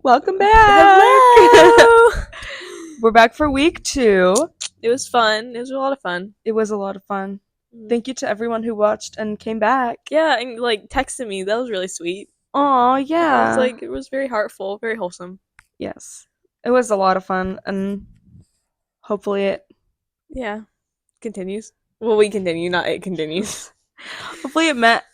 Welcome back. Hello. We're back for week 2. It was fun. It was a lot of fun. It was a lot of fun. Thank you to everyone who watched and came back. Yeah, and like texted me. That was really sweet. Aw, I yeah. was like, it was very heartful, very wholesome. Yes. It was a lot of fun, and hopefully it Continues. Well, we continue, not it continues. meant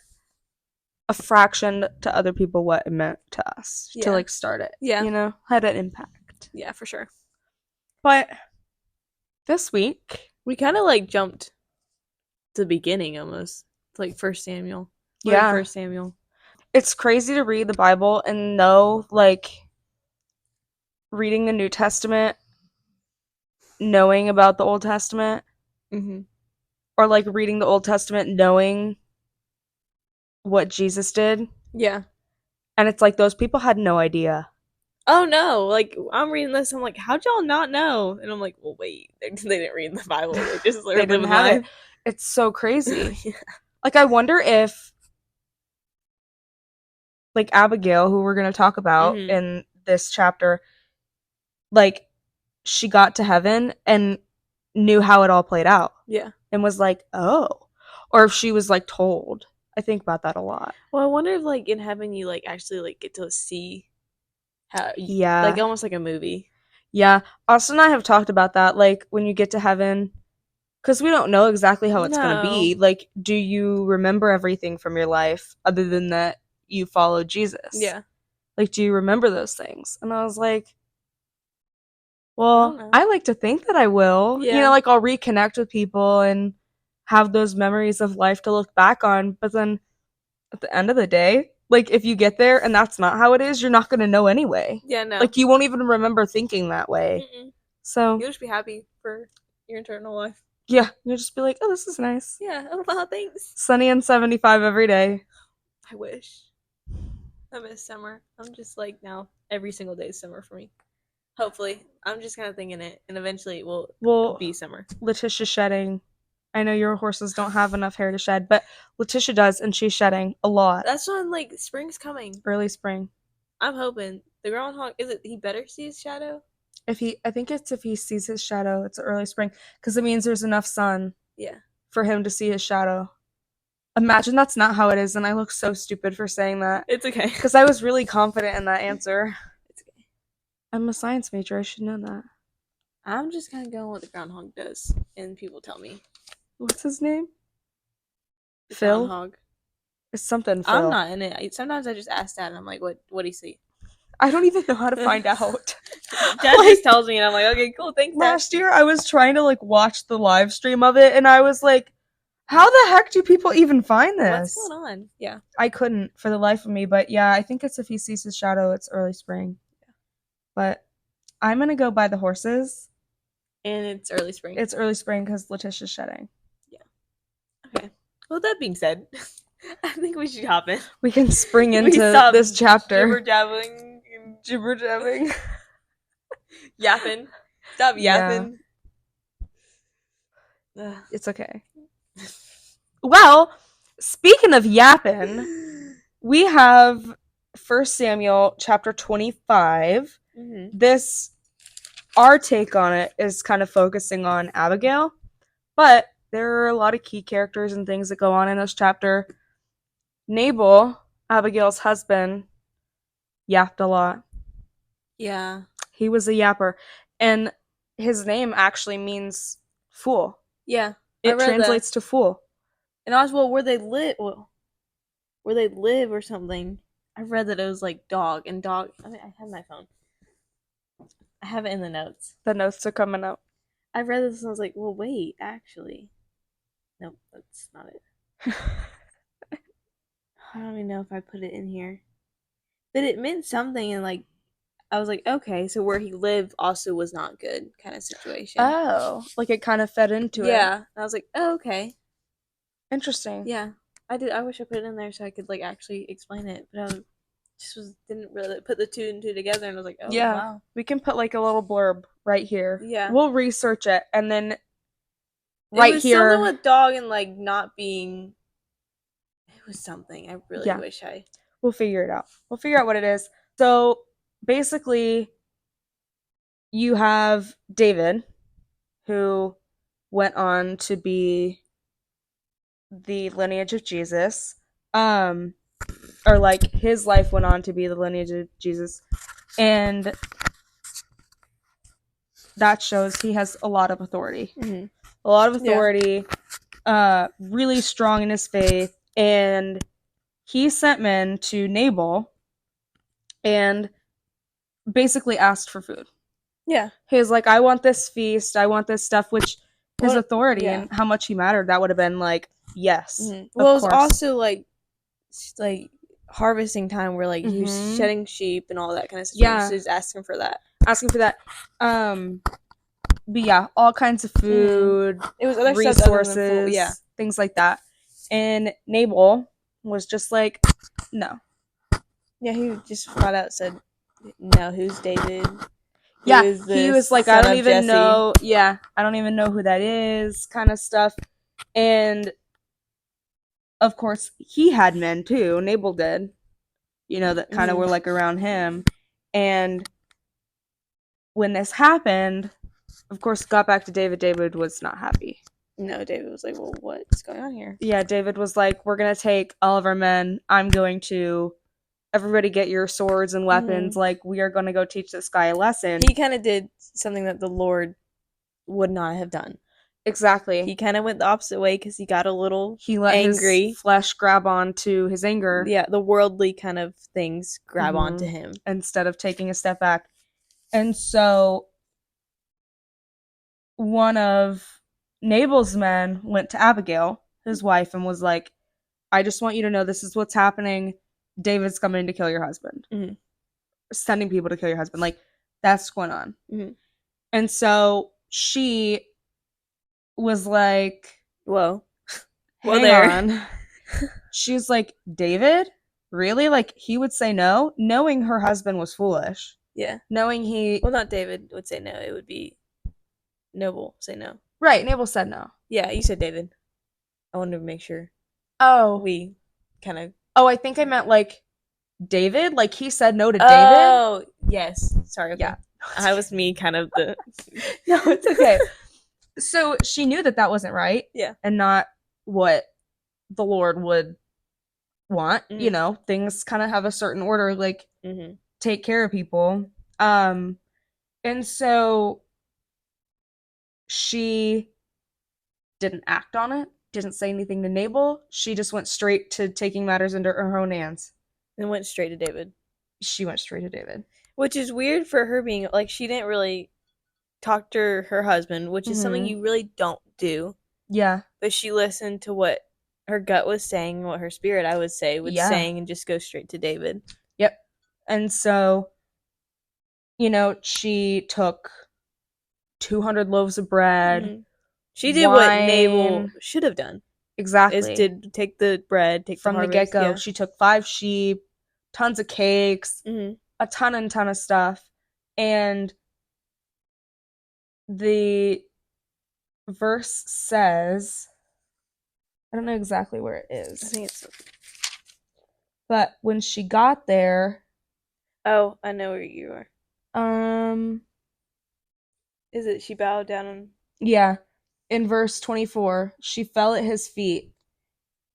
a fraction to other people what it meant to us to like start it. Yeah. You know, had an impact. Yeah, for sure. But this week we kind of like jumped to the beginning almost. It's like First Samuel. Yeah. First Samuel. It's crazy to read the Bible and know, like, reading the New Testament, knowing about the Old Testament, or like reading the Old Testament, knowing what Jesus did. Yeah. And it's like those people had no idea. Oh no! Like I'm reading this, I'm like, how'd y'all not know? And I'm like, well, wait, they didn't read the Bible. They just They didn't have life. it. It's so crazy. Yeah. Like I wonder if, like Abigail, who we're gonna talk about in this chapter, like she got to heaven and knew how it all played out. Yeah. And was like, oh, or if she was like told. I think about that a lot. Well, I wonder if like in heaven you like actually like get to see how, yeah, like almost like a movie. Yeah, Austin and I have talked about that. Like when you get to heaven, because we don't know exactly how it's gonna be. Like, do you remember everything from your life other than that you followed Jesus? Yeah. Like, do you remember those things? And I was like, well, I like to think that I will. Yeah. You know, like I'll reconnect with people and have those memories of life to look back on. But then at the end of the day, like if you get there and that's not how it is, you're not going to know anyway. Yeah, no. Like you won't even remember thinking that way. So you'll just be happy for your eternal life. Yeah, you'll just be like, oh, this is nice. Yeah, oh wow, thanks. Sunny and 75 every day. I wish. I miss summer. I'm just like now every single day is summer for me. Hopefully. I'm just kind of thinking it, and eventually it will be summer. Letitia's shedding. I know your horses don't have enough hair to shed, but Letitia does, and she's shedding a lot. That's when, like, spring's coming. Early spring. I'm hoping. The groundhog, he better see his shadow? I think it's if he sees his shadow, it's early spring, because it means there's enough sun. Yeah. For him to see his shadow. Imagine that's not how it is, and I look so stupid for saying that. It's okay. Because I was really confident in that answer. It's okay. I'm a science major. I should know that. I'm just kind of going what the groundhog does, and people tell me. What's his name? The Phil? Groundhog. It's something Phil. I'm not in it. Sometimes I just ask Dad, and I'm like, what do you see? I don't even know how to find out. Dad just tells me, and I'm like, okay, cool, thanks, Dad. Last year, I was trying to, like, watch the live stream of it, and I was like, how the heck do people even find this? What's going on? Yeah. I couldn't for the life of me, but yeah, I think it's if he sees his shadow, it's early spring. Yeah. But I'm going to go by the horses. And it's early spring. It's early spring because Letitia's shedding. Yeah. Okay. Well, that being said, I think we should hop in. We can spring into this chapter. Jibber jabbing. Yapping. Stop yapping. Yeah. It's okay. Well, speaking of yapping, we have 1 Samuel chapter 25. This, our take on it is kind of focusing on Abigail, but there are a lot of key characters and things that go on in this chapter. Nabal, Abigail's husband, yapped a lot. Yeah. He was a yapper. And his name actually means fool. Yeah. It translates to fool. And Oswald, where they live or something. I read that it was like dog. I mean, I have my phone. I have it in the notes. The notes are coming up. I read this and I was like, well, wait, actually. Nope, that's not it. I don't even know if I put it in here. But it meant something, and like, I was like, okay, so where he lived also was not good kind of situation. Oh, like it kind of fed into it. Yeah. I was like, oh, okay. Interesting. Yeah. I wish I put it in there so I could like actually explain it, but I didn't really put the two and two together, and I was like, oh, yeah, wow. We can put like a little blurb right here. Yeah. We'll research it, and then right here. Something with dog and like not being. It was something. I really wish I. We'll figure it out. We'll figure out what it is. So basically, you have David, who went on to be the lineage of Jesus. Or like his life went on to be the lineage of Jesus. And that shows he has a lot of authority. Mm-hmm. A lot of authority, really strong in his faith. And he sent men to Nabal and basically asked for food. Yeah. He was like, I want this feast, I want this stuff, which his authority and how much he mattered, that would have been like, yes. Mm-hmm. Well, it was also like harvesting time where like he was shedding sheep and all that kind of stuff. Yeah. So he's asking for that. But yeah, all kinds of food, it was other resources, things like that. And Nabal was just like, no. Yeah, he just flat out said, no, who's David? He was like, I don't even know. Yeah, I don't even know who that is, kind of stuff. And of course, he had men too. Nabal did, that kind of were like around him. And when this happened, of course, got back to David. David was not happy. No, David was like, well, what's going on here? Yeah, David was like, we're going to take all of our men. I'm going to, everybody get your swords and weapons. Like, we are going to go teach this guy a lesson. He kind of did something that the Lord would not have done. Exactly. He kind of went the opposite way because he got a little angry. His flesh grab onto his anger. Yeah, the worldly kind of things grab onto him. Instead of taking a step back. And so one of Nabal's men went to Abigail, his wife, and was like, I just want you to know this is what's happening. David's coming to kill your husband. Mm-hmm. Sending people to kill your husband. Like, that's what's going on. Mm-hmm. And so she was like, whoa. Hang on. She's like, David? Really? Like, he would say no? Knowing her husband was foolish. Yeah. Knowing he... Well, not David would say no. It would be Nabal say no. Right, Nabal said no. Yeah, you said David. I wanted to make sure. Oh. We kind of... Oh, I think I meant, like, David? Like, he said no to David? Oh, yes. Sorry. Okay. Yeah. I was me kind of the... No, it's okay. So, she knew that wasn't right. Yeah. And not what the Lord would want. Mm-hmm. Things kind of have a certain order, like, take care of people. And so she didn't act on it, didn't say anything to Nabal. She just went straight to taking matters into her own hands. And went straight to David. She went straight to David. Which is weird for her being, like, she didn't really talk to her husband, which is something you really don't do. Yeah. But she listened to what her gut was saying, what her spirit, I would say, was saying, and just go straight to David. Yep. And so, she took 200 loaves of bread. Mm-hmm. She did what Nabal should have done. Exactly. Did take the bread, take from the get-go. Yeah. She took 5 sheep, tons of cakes, a ton of stuff. And the verse says, I don't know exactly where it is. I think it's... But when she got there... Oh, I know where you are. Is it she bowed down and... Yeah. In verse 24, she fell at his feet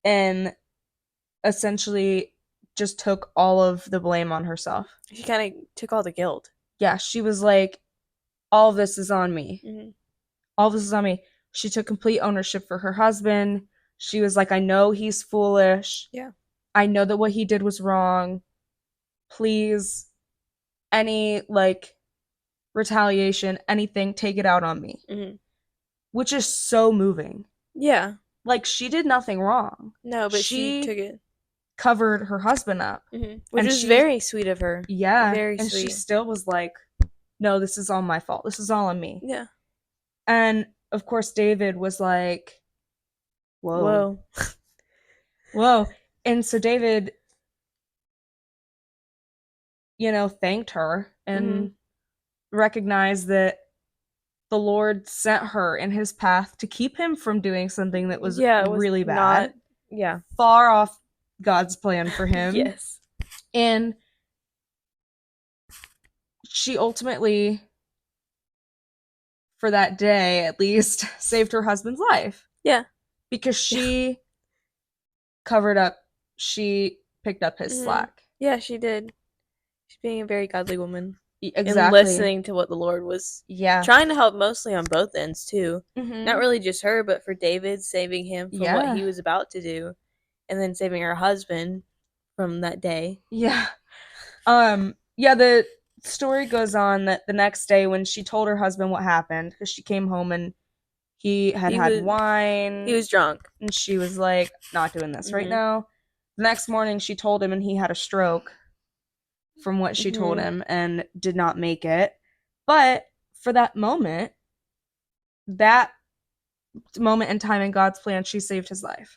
and essentially just took all of the blame on herself. She kind of took all the guilt. Yeah, she was like, all of this is on me. Mm-hmm. All of this is on me. She took complete ownership for her husband. She was like, I know he's foolish. Yeah. I know that what he did was wrong. Please, any, like, retaliation, anything, take it out on me. Mm-hmm. Which is so moving. Yeah. Like, she did nothing wrong. No, but she took it. Covered her husband up. Mm-hmm. Which is very sweet of her. Yeah. Very and sweet. She still was like, no, this is all my fault. This is all on me. Yeah. And, of course, David was like, whoa. Whoa. And so David, thanked her and recognized that the Lord sent her in his path to keep him from doing something that was really bad. Far off God's plan for him. Yes. And she ultimately, for that day at least, saved her husband's life. Yeah. Because she covered up, she picked up his slack. Yeah, she did. She's being a very godly woman. Exactly. And listening to what the Lord was trying to help, mostly on both ends too. Not really just her, but for David, saving him from what he was about to do, and then saving her husband from that day. Yeah. The story goes on that the next day, when she told her husband what happened, because she came home and he had wine. He was drunk. And she was like, not doing this right now. The next morning, she told him, and he had a stroke from what she told him and did not make it. But for that moment in time in God's plan, she saved his life.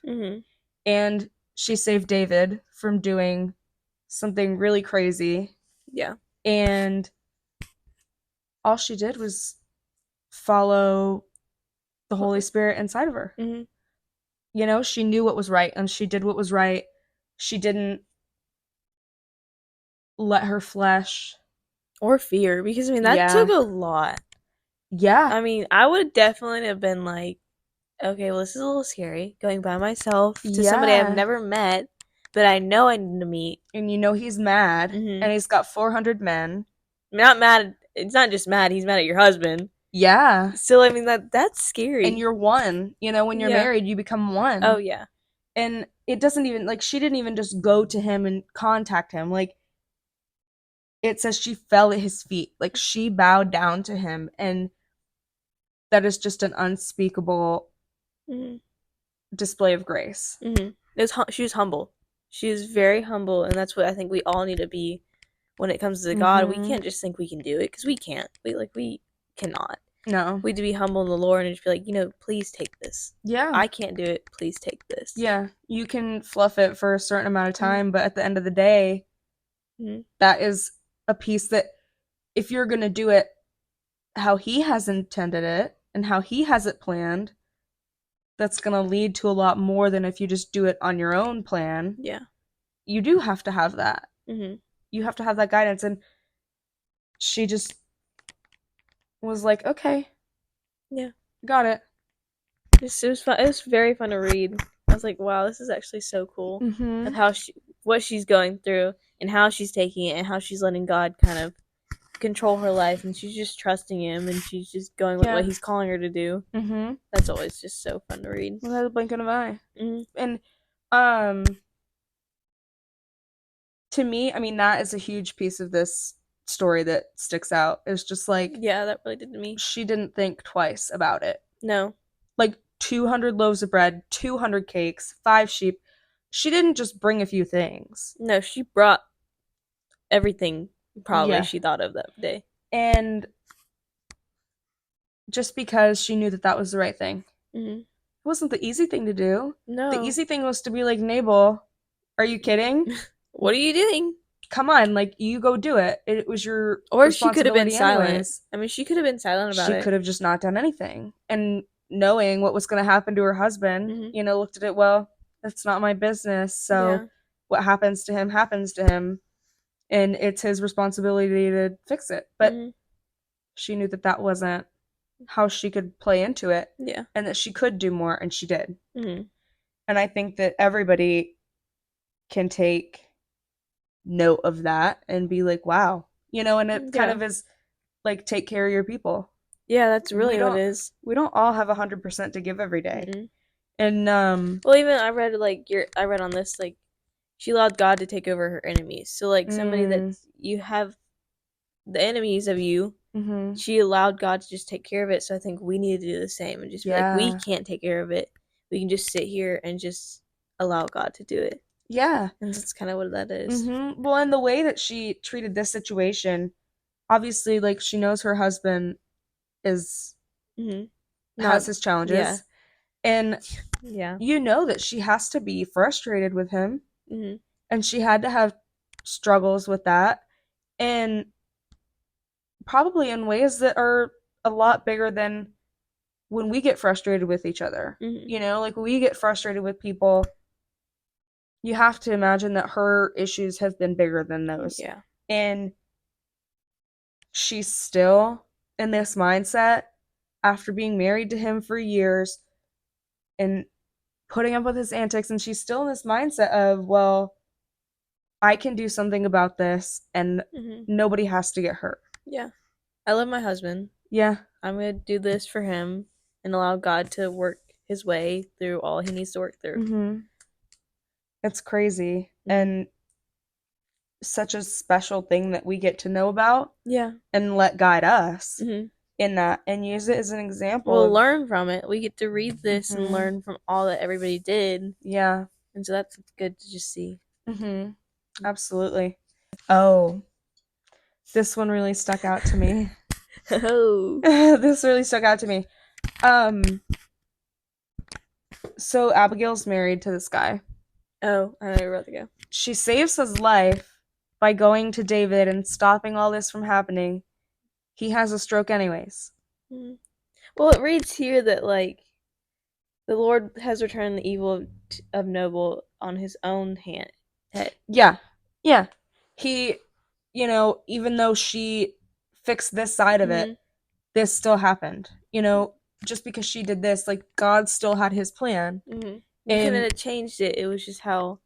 And she saved David from doing something really crazy. Yeah. And all she did was follow the Holy Spirit inside of her. You know, she knew what was right and she did what was right. She didn't let her flesh or fear, because I mean that took a lot. Yeah. I mean, I would definitely have been like, okay, well, this is a little scary, going by myself to somebody I've never met, but I know I need to meet. And you know he's mad, and he's got 400 men. Not mad. It's not just mad. He's mad at your husband. Yeah. So, I mean, that's scary. And you're one. You know, when you're married, you become one. Oh, yeah. And it doesn't even, like, she didn't even just go to him and contact him. Like, it says she fell at his feet. Like, she bowed down to him. And that is just an unspeakable display of grace. She was humble. She was very humble. And that's what I think we all need to be when it comes to God. We can't just think we can do it, because we can't. We cannot. No. We need to be humble in the Lord and just be like, please take this. Yeah. I can't do it. Please take this. Yeah. You can fluff it for a certain amount of time, but at the end of the day, that is a piece that, if you're going to do it how he has intended it and how he has it planned, that's going to lead to a lot more than if you just do it on your own plan. Yeah. You do have to have that. You have to have that guidance. And she just was like, okay. Yeah. Got it. It was fun. It was very fun to read. I was like, wow, this is actually so cool. Of how what she's going through and how she's taking it and how she's letting God kind of control her life, and she's just trusting him, and she's just going with what he's calling her to do. That's always just so fun to read. Without a blink of an eye. And to me, I mean, that is a huge piece of this story that sticks out. It's just like, yeah, that really did to me. She didn't think twice about it. No. Like 200 loaves of bread, 200 cakes, 5 sheep. She didn't just bring a few things. No, she brought everything probably she thought of that day. And just because she knew that that was the right thing. It wasn't the easy thing to do. No. The easy thing was to be like, Nabal, are you kidding? What are you doing? Come on, like, you go do it. It was your Or she could have been silent. Anyways. I mean, she could have been silent about it. She could have just not done anything. And knowing what was going to happen to her husband, looked at it, well, that's not my business. So what happens to him happens to him. And it's his responsibility to fix it. But she knew that that wasn't how she could play into it. Yeah. And that she could do more, and she did. And I think that everybody can take note of that and be like, wow. And it kind of is like, take care of your people. Yeah, that's really what it is. We don't all have 100% to give every day. And well, even I read on this, like, she allowed God to take over her enemies. So, like, somebody that you have the enemies of you, she allowed God to just take care of it. So I think we need to do the same and just be like, we can't take care of it. We can just sit here and just allow God to do it. Yeah. And that's kind of what that is. Well, and the way that she treated this situation, obviously, like, she knows her husband is has his challenges. Yeah. And you know that she has to be frustrated with him. And she had to have struggles with that. And probably in ways that are a lot bigger than when we get frustrated with each other. Like, when we get frustrated with people, you have to imagine that her issues have been bigger than those. Yeah. And she's still in this mindset after being married to him for years and putting up with his antics, and she's still in this mindset of, well, I can do something about this and nobody has to get hurt. Yeah. I love my husband. Yeah. I'm going to do this for him and allow God to work his way through all he needs to work through. It's crazy. And such a special thing that we get to know about. Yeah. And let guide us in that and use it as an example. We'll learn from it. We get to read this and learn from all that everybody did. Yeah. And so that's good to just see. Absolutely. Oh, this one really stuck out to me. Oh. This really stuck out to me. So Abigail's married to this guy. Oh, I know you're about to go. She saves his life by going to David and stopping all this from happening. He has a stroke anyways. Well, it reads here that, like, the Lord has returned the evil of Nabal on his own head. Yeah. Yeah. He, even though she fixed this side of it, this still happened. Just because she did this, like, God still had his plan. You couldn't have changed it. It was just how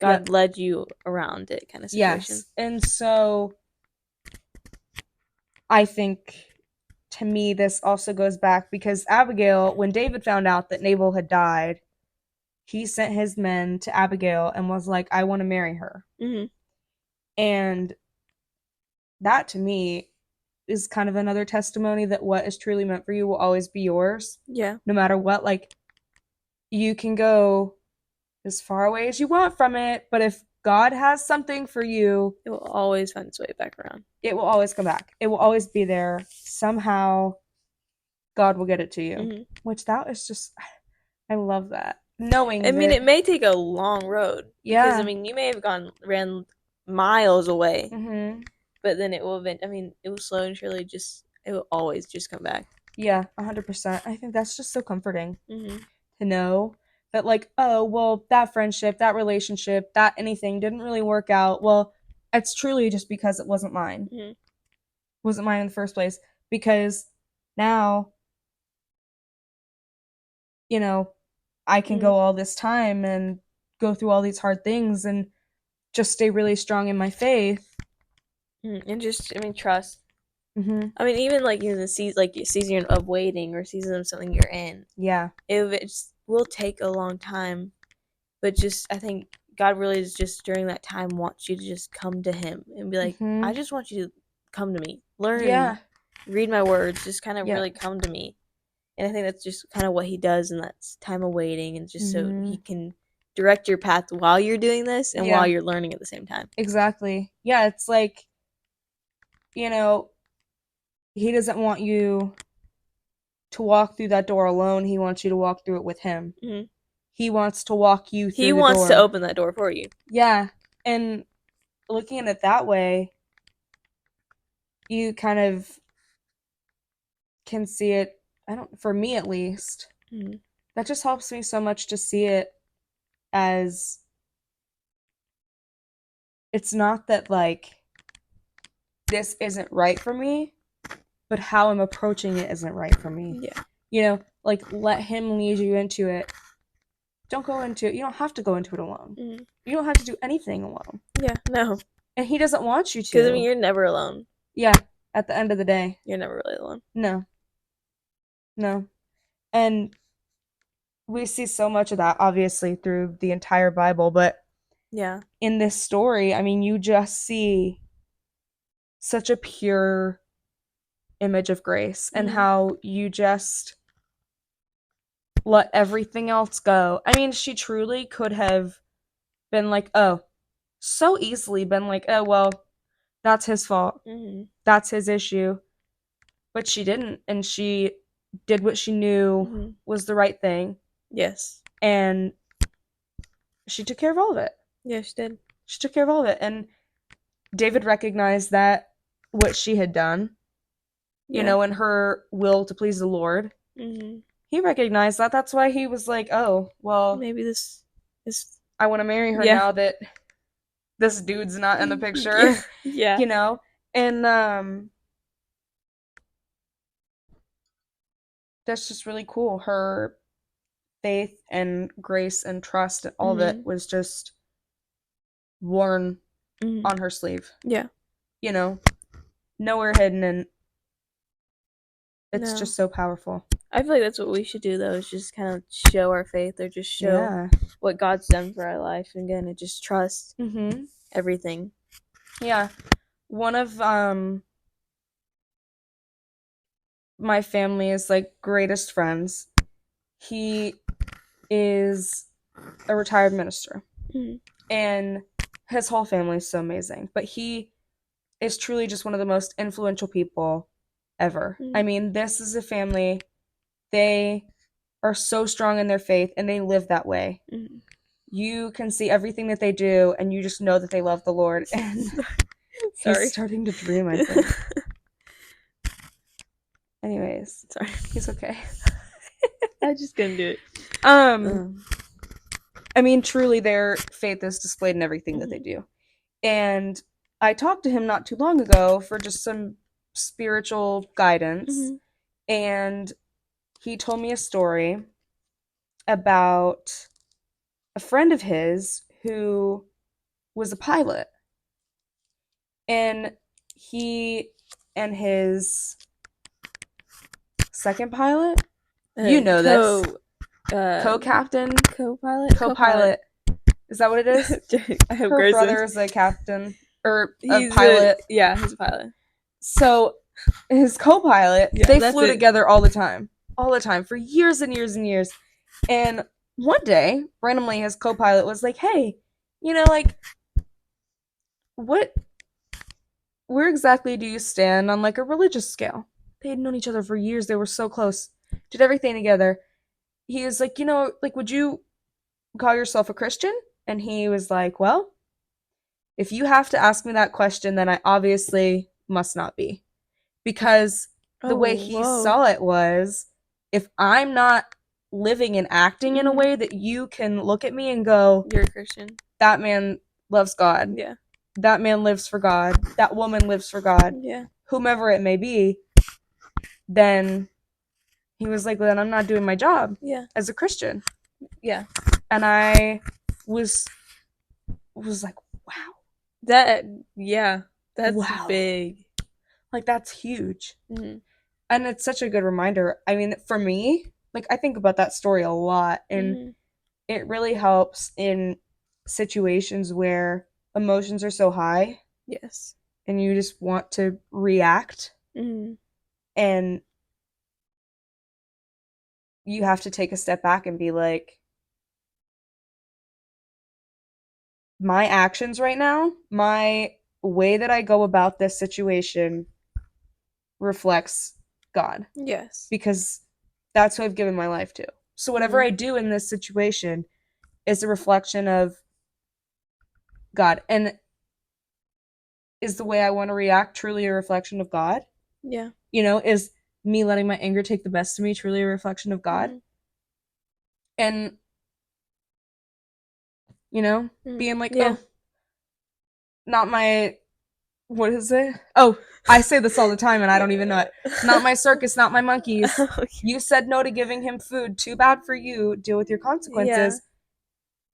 God led you around it, kind of situation. Yes. And so I think, to me, this also goes back because Abigail, when David found out that Nabal had died, he sent his men to Abigail and was like, I want to marry her. And that, to me, is kind of another testimony that what is truly meant for you will always be yours. Yeah. No matter what. Like, you can go as far away as you want from it, but if God has something for you, it will always find its way back around. It will always come back. It will always be there. Somehow, God will get it to you. Which, that is just, I love that. Knowing I mean, it may take a long road. Yeah. Because, I mean, you may have ran miles away. But then it will, it will slowly and surely it will always just come back. Yeah, 100%. I think that's just so comforting to know that, like, oh, well, that friendship, that relationship, that anything didn't really work out. Well, it's truly just because it wasn't mine. It wasn't mine in the first place. Because now, I can go all this time and go through all these hard things and just stay really strong in my faith. And just, trust. I mean, even like in the season of waiting or season of something you're in. Yeah. It will take a long time, but just I think God really is just during that time wants you to just come to Him and be like, I just want you to come to me, learn, read my words, just kind of really come to me. And I think that's just kind of what He does in that time of waiting, and just so He can direct your path while you're doing this and while you're learning at the same time. Exactly. Yeah, it's like, He doesn't want you to walk through that door alone. He wants you to walk through it with Him. He wants to walk you through the door. He wants to open that door for you. Yeah. And looking at it that way, you kind of can see it, for me at least, that just helps me so much to see it as, it's not that, like, this isn't right for me, but how I'm approaching it isn't right for me. Yeah. Like, let Him lead you into it. Don't go into it. You don't have to go into it alone. You don't have to do anything alone. Yeah, no. And He doesn't want you to. Because, you're never alone. Yeah, at the end of the day. You're never really alone. No. And we see so much of that, obviously, through the entire Bible, but yeah, in this story, I mean, you just see such a pure image of grace and how you just let everything else go. I mean, she truly could have been like, so easily been like, oh, well, that's his fault. That's his issue. But she didn't, and she did what she knew was the right thing. Yes. And she took care of all of it. Yeah, she did. She took care of all of it. And David recognized that what she had done, in her will to please the Lord, he recognized that. That's why he was like, oh, well, maybe this is, I want to marry her now that this dude's not in the picture. Yeah. And that's just really cool. Her faith and grace and trust and all of it was just worn on her sleeve. Yeah. You know, nowhere hidden, and it's just so powerful. I feel like that's what we should do, though, is just kind of show our faith or just show what God's done for our life. And again, just trust everything. Yeah. One of my family's like greatest friends, he is a retired minister. And his whole family is so amazing. But he is truly just one of the most influential people ever. I mean, this is a family, they are so strong in their faith and they live that way. You can see everything that they do and you just know that they love the Lord. And he's starting to dream, I think. Anyways, sorry, he's okay. I just couldn't do it. I mean, truly, their faith is displayed in everything that they do. And I talked to him not too long ago for just some spiritual guidance. And he told me a story about a friend of his who was a pilot. And he and his second pilot, you know this, co-captain, co-pilot. Is that what it is? Her brother is a captain or a pilot. He's a pilot. So his co-pilot, they flew together all the time for years and years and years. And one day, randomly, his co-pilot was like, "Hey, you know, like, where exactly do you stand on like a religious scale?" They had known each other for years. They were so close, did everything together. He was like, like, would you call yourself a Christian? And he was like, well, if you have to ask me that question, then I obviously must not be. Because the way he saw it was, if I'm not living and acting in a way that you can look at me and go, you're a Christian. That man loves God. Yeah. That man lives for God. That woman lives for God. Yeah. Whomever it may be, then he was like, well, then I'm not doing my job as a Christian. Yeah. And I was like, wow. That's big. Like, that's huge. And it's such a good reminder. I mean, for me, like, I think about that story a lot, and it really helps in situations where emotions are so high. Yes. And you just want to react. And you have to take a step back and be like, my actions right now, my way that I go about this situation reflects God. Yes. Because that's who I've given my life to. So whatever I do in this situation is a reflection of God. And is the way I want to react truly a reflection of God? Yeah. Is me letting my anger take the best of me truly a reflection of God? And, being like, oh, not my, what is it? Oh, I say this all the time and I don't even know it. Not my circus, not my monkeys. You said no to giving him food. Too bad for you. Deal with your consequences.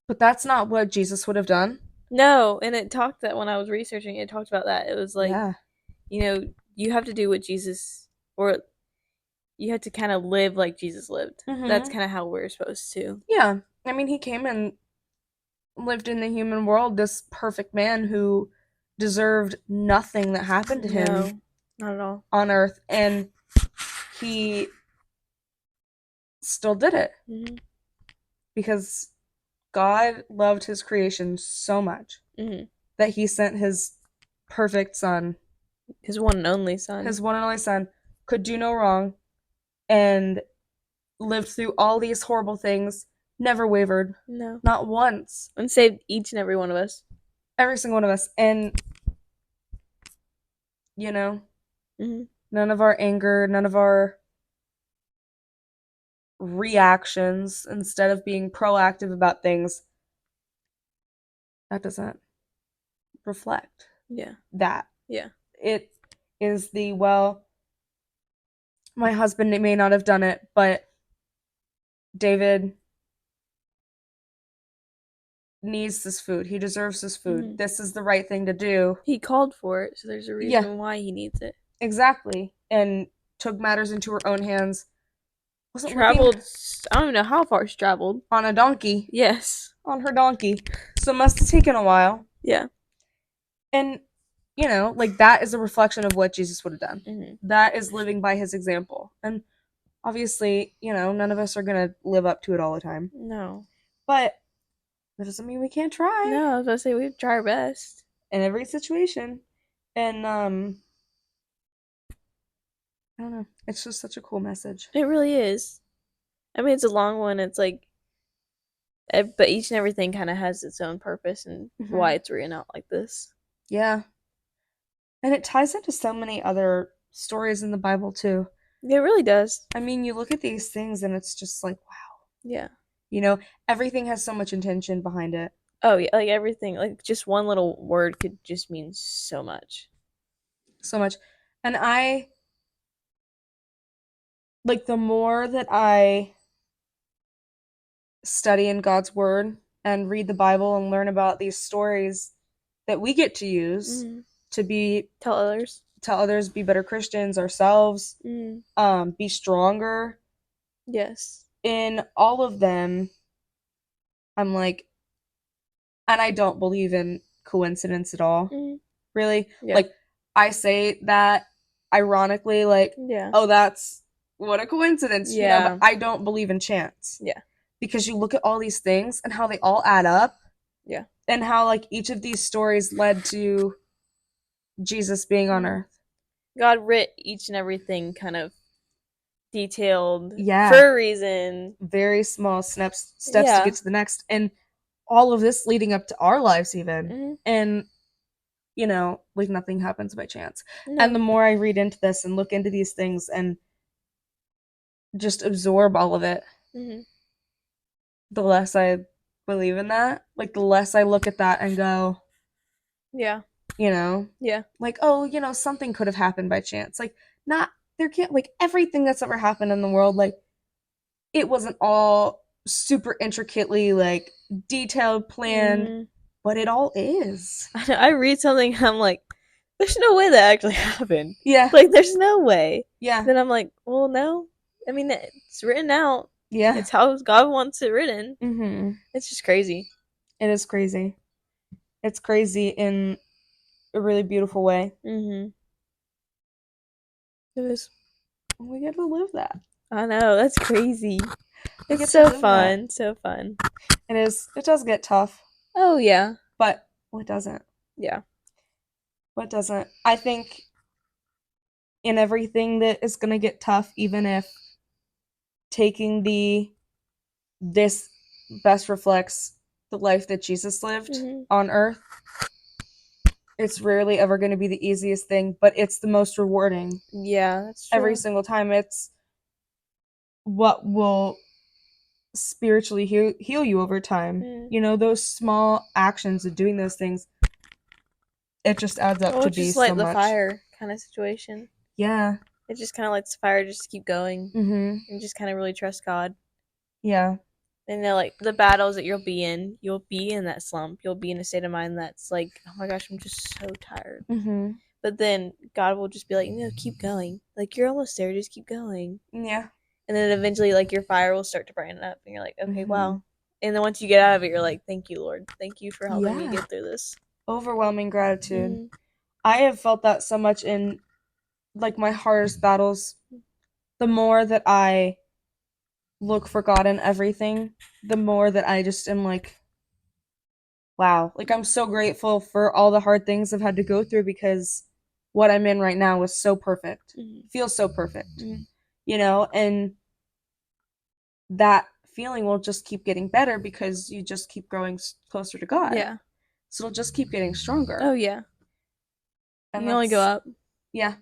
But that's not what Jesus would have done. No, and it talked that when I was researching, it talked about that. It was like, you have to do what Jesus, or you have to kind of live like Jesus lived. That's kind of how we're supposed to. Yeah. I mean, he came and lived in the human world, this perfect man who deserved nothing that happened to him. No, not at all. On earth. And he still did it. Because God loved his creation so much that he sent his perfect son. His one and only son. His one and only son could do no wrong and lived through all these horrible things, never wavered. No. Not once. And saved each and every one of us. Every single one of us. And, none of our anger, none of our reactions, instead of being proactive about things, that doesn't reflect that. Yeah. It is the, well, my husband may not have done it, but David needs this food. He deserves this food. Mm-hmm. This is the right thing to do. He called for it, so there's a reason why he needs it. Exactly. And took matters into her own hands. Traveled, I don't even know how far she traveled. On a donkey. Yes. On her donkey. So it must have taken a while. Yeah. And, you know, like, that is a reflection of what Jesus would have done. Mm-hmm. That is living by his example. And obviously, you know, none of us are going to live up to it all the time. No. But that doesn't mean we can't try. No, I was going to say we try our best. In every situation. And, I don't know. It's just such a cool message. It really is. I mean, it's a long one. It's like, but each and everything kind of has its own purpose and why it's written out like this. Yeah. And it ties into so many other stories in the Bible, too. It really does. I mean, you look at these things and it's just like, wow. Yeah. You know, everything has so much intention behind it. Oh, yeah. Like, everything. Like, just one little word could just mean so much. So much. And like, the more that I study in God's Word and read the Bible and learn about these stories that we get to use to tell others, be better Christians ourselves, be stronger. Yes. In all of them, I'm like, and I don't believe in coincidence at all. Really. Yeah. Like, I say that ironically, like, oh, that's what a coincidence. Yeah. You know, but I don't believe in chance. Yeah. Because you look at all these things and how they all add up. Yeah. And how, like, each of these stories led to Jesus being on earth. God writ each and everything kind of detailed for a reason. Very small steps to get to the next. And all of this leading up to our lives even. And, you know, like, nothing happens by chance. No. And the more I read into this and look into these things and just absorb all of it, the less I believe in that. Like, the less I look at that and go, yeah, you know, like, oh, you know, something could have happened by chance. Like, there can't, like, everything that's ever happened in the world, like, it wasn't all super intricately, like, detailed, planned, but it all is. I read something and I'm like, there's no way that actually happened. Yeah. Like, there's no way. Yeah. Then I'm like, well, no. I mean, it's written out. Yeah. It's how God wants it written. Mm-hmm. It's just crazy. It is crazy. It's crazy in a really beautiful way. Mm-hmm. It is. We get to live that. I know. That's crazy. It's so fun. That. So fun. It is. It does get tough. Oh, yeah. But what doesn't? Yeah. What doesn't? I think in everything that is going to get tough, even if taking this best reflects the life that Jesus lived on earth, it's rarely ever going to be the easiest thing, but it's the most rewarding. Yeah, that's true. Every single time. It's what will spiritually heal you over time. You know, those small actions of doing those things, it just adds up to be so much. Just like the fire kind of situation. Yeah. It just kind of lights the fire just to keep going. And just kind of really trust God. Yeah. And they're like, the battles that you'll be in that slump. You'll be in a state of mind that's like, oh my gosh, I'm just so tired. But then God will just be like, no, keep going. Like, you're almost there. Just keep going. Yeah. And then eventually, like, your fire will start to brighten up. And you're like, okay, wow. And then once you get out of it, you're like, thank you, Lord. Thank you for helping me get through this. Overwhelming gratitude. I have felt that so much in, like, my hardest battles. The more that I look for God in everything, the more that I just am like, wow. Like, I'm so grateful for all the hard things I've had to go through, because what I'm in right now is so perfect. Feels so perfect. You know, and that feeling will just keep getting better because you just keep growing closer to God. Yeah. So it'll just keep getting stronger. Oh, yeah. And you only go up. Yeah.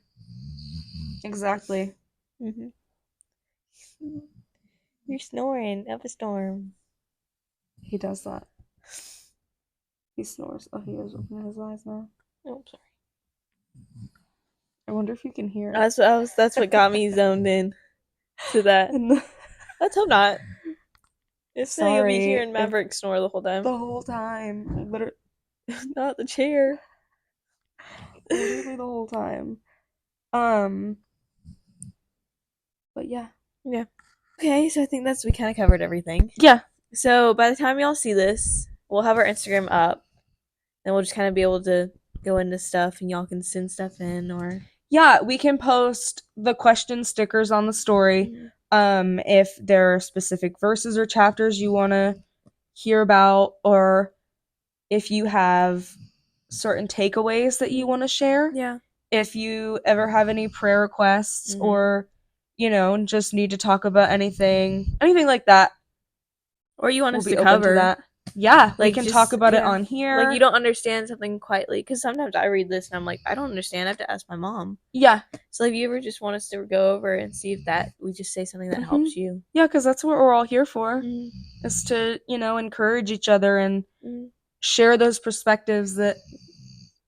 Exactly. You're snoring up a storm. He does that. He snores. Oh, he is opening his eyes now. Oh, sorry. I wonder if you can hear. That's what got me zoned in to that. Let's hope not. If not, you'll be hearing Maverick snore the whole time. The whole time. Literally. Not the chair. Literally the whole time. But yeah. Yeah. Okay, so I think we kind of covered everything. Yeah. So by the time y'all see this, we'll have our Instagram up. And we'll just kind of be able to go into stuff and y'all can send stuff in or... Yeah, we can post the question stickers on the story. If there are specific verses or chapters you want to hear about, or if you have certain takeaways that you want to share. Yeah. If you ever have any prayer requests or, just need to talk about anything like that. Or you want us to cover that. Yeah, we can talk about it on here. Like you don't understand something quietly, because sometimes I read this and I'm like, I don't understand. I have to ask my mom. Yeah. So if you ever just want us to go over and see if we just say something that helps you. Yeah, because that's what we're all here for, is to, encourage each other and share those perspectives that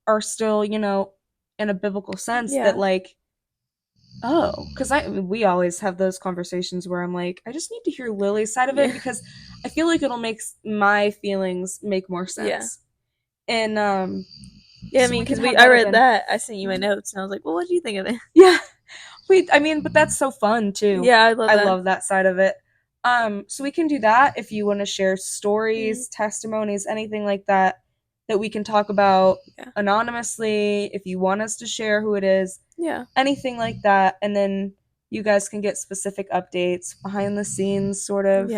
are still, in a biblical sense that like, because we always have those conversations where I'm like, I just need to hear Lily's side of it because I feel like it'll make my feelings make more sense. Yeah. And I mean, because I read that, I sent you my notes, and I was like, well, what do you think of it? Yeah. But that's so fun too. Yeah, I love that side of it. So we can do that if you want to share stories, testimonies, anything like that we can talk about anonymously. If you want us to share who it is, anything like that, and then you guys can get specific updates, behind the scenes sort of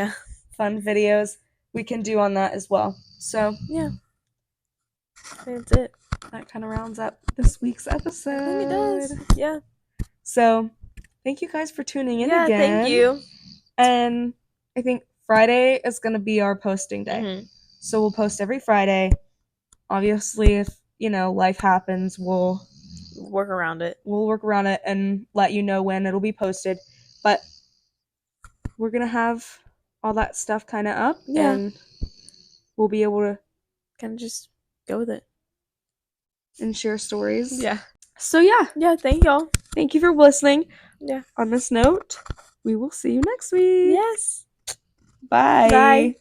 fun videos we can do on that as well. So yeah, that's it. That kind of rounds up this week's episode. I think it does. Yeah. So thank you guys for tuning in again. Yeah, thank you. And I think Friday is going to be our posting day. So we'll post every Friday. Obviously, if, life happens, we'll work around it. We'll work around it and let you know when it'll be posted. But we're going to have all that stuff kind of up. Yeah. And we'll be able to kind of just go with it. And share stories. Yeah. So yeah. Yeah, thank y'all. Thank you for listening. Yeah. On this note, we will see you next week. Yes. Bye. Bye.